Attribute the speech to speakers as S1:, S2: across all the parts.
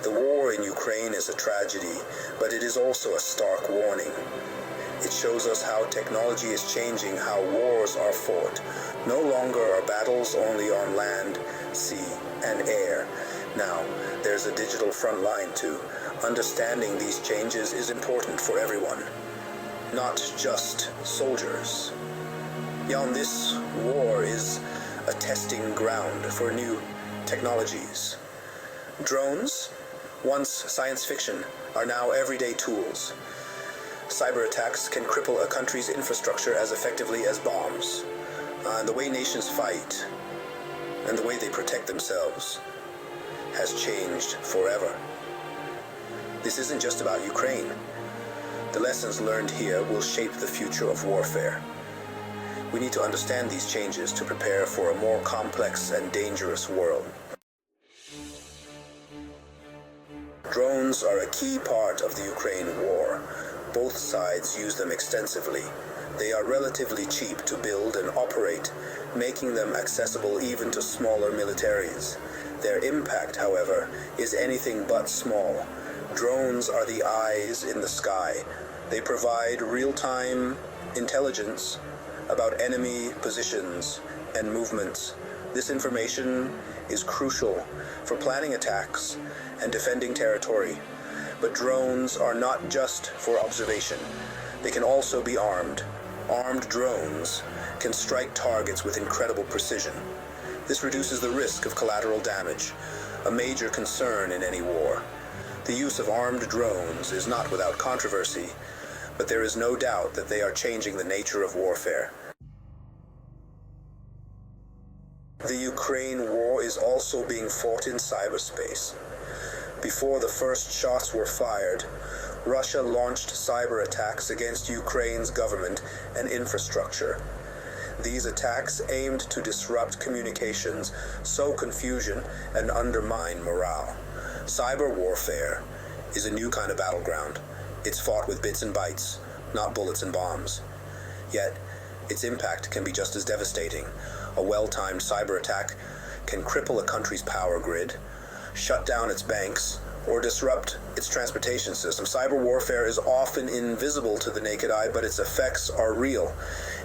S1: The war in Ukraine is a tragedy, but it is also a stark warning. It shows us how technology is changing how wars are fought. No longer are battles only on land, sea, and air. Now, there's a digital front line too. Understanding these changes is important for everyone, not just soldiers. Beyond this, war is a testing ground for new technologies. Drones, once science fiction, are now everyday tools. Cyberattacks can cripple a country's infrastructure as effectively as bombs. And the way nations fight and the way they protect themselves has changed forever. This isn't just about Ukraine. The lessons learned here will shape the future of warfare. We need to understand these changes to prepare for a more complex and dangerous world. Drones are a key part of the Ukraine war. Both sides use them extensively. They are relatively cheap to build and operate, making them accessible even to smaller militaries. Their impact, however, is anything but small. Drones are the eyes in the sky. They provide real-time intelligence about enemy positions and movements. This information is crucial for planning attacks and defending territory. But drones are not just for observation. They can also be armed. Armed drones can strike targets with incredible precision. This reduces the risk of collateral damage, a major concern in any war. The use of armed drones is not without controversy, but there is no doubt that they are changing the nature of warfare. The Ukraine war is also being fought in cyberspace. Before the first shots were fired, Russia launched cyberattacks against Ukraine's government and infrastructure. These attacks aimed to disrupt communications, sow confusion, and undermine morale. Cyber warfare is a new kind of battleground. It's fought with bits and bytes, not bullets and bombs. Yet, its impact can be just as devastating. A well-timed cyber attack can cripple a country's power grid, shut down its banks, or disrupt its transportation system. Cyber warfare is often invisible to the naked eye, but its effects are real.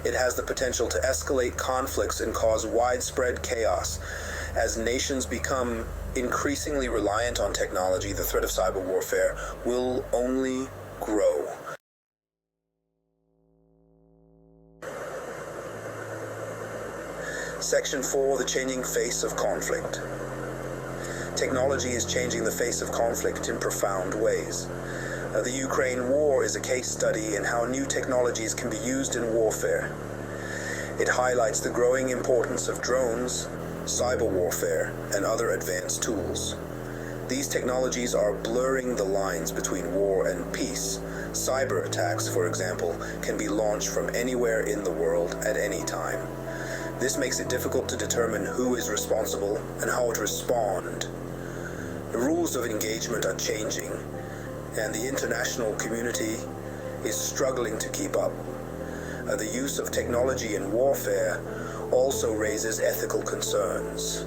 S1: It has the potential to escalate conflicts and cause widespread chaos. As nations become increasingly reliant on technology, the threat of cyber warfare will only grow. Section 4, the changing face of conflict. Technology is changing the face of conflict in profound ways. The Ukraine war is a case study in how new technologies can be used in warfare. It highlights the growing importance of drones, cyber warfare, and other advanced tools. These technologies are blurring the lines between war and peace. Cyber attacks, for example, can be launched from anywhere in the world at any time. This makes it difficult to determine who is responsible and how to respond. The rules of engagement are changing, and the international community is struggling to keep up. The use of technology in warfare also raises ethical concerns.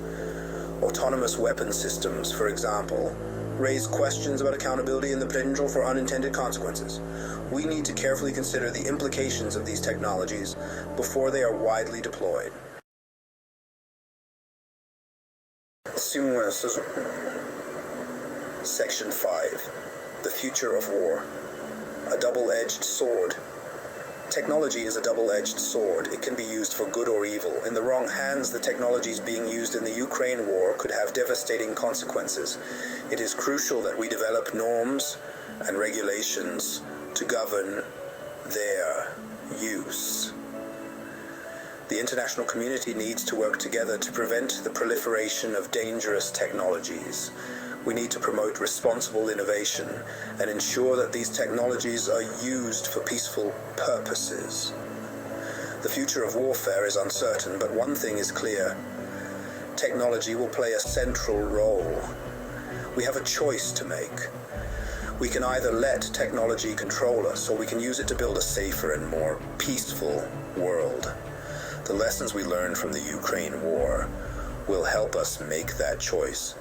S1: Autonomous weapon systems, for example, raise questions about accountability and the potential for unintended consequences. We need to carefully consider the implications of these technologies before they are widely deployed. Section 5. The future of war. A double-edged sword. Technology is a double-edged sword. It can be used for good or evil. In the wrong hands, the technologies being used in the Ukraine war could have devastating consequences. It is crucial that we develop norms and regulations to govern their use. The international community needs to work together to prevent the proliferation of dangerous technologies. We need to promote responsible innovation and ensure that these technologies are used for peaceful purposes. The future of warfare is uncertain, but one thing is clear. Technology will play a central role. We have a choice to make. We can either let technology control us, or we can use it to build a safer and more peaceful world. The lessons we learned from the Ukraine war will help us make that choice.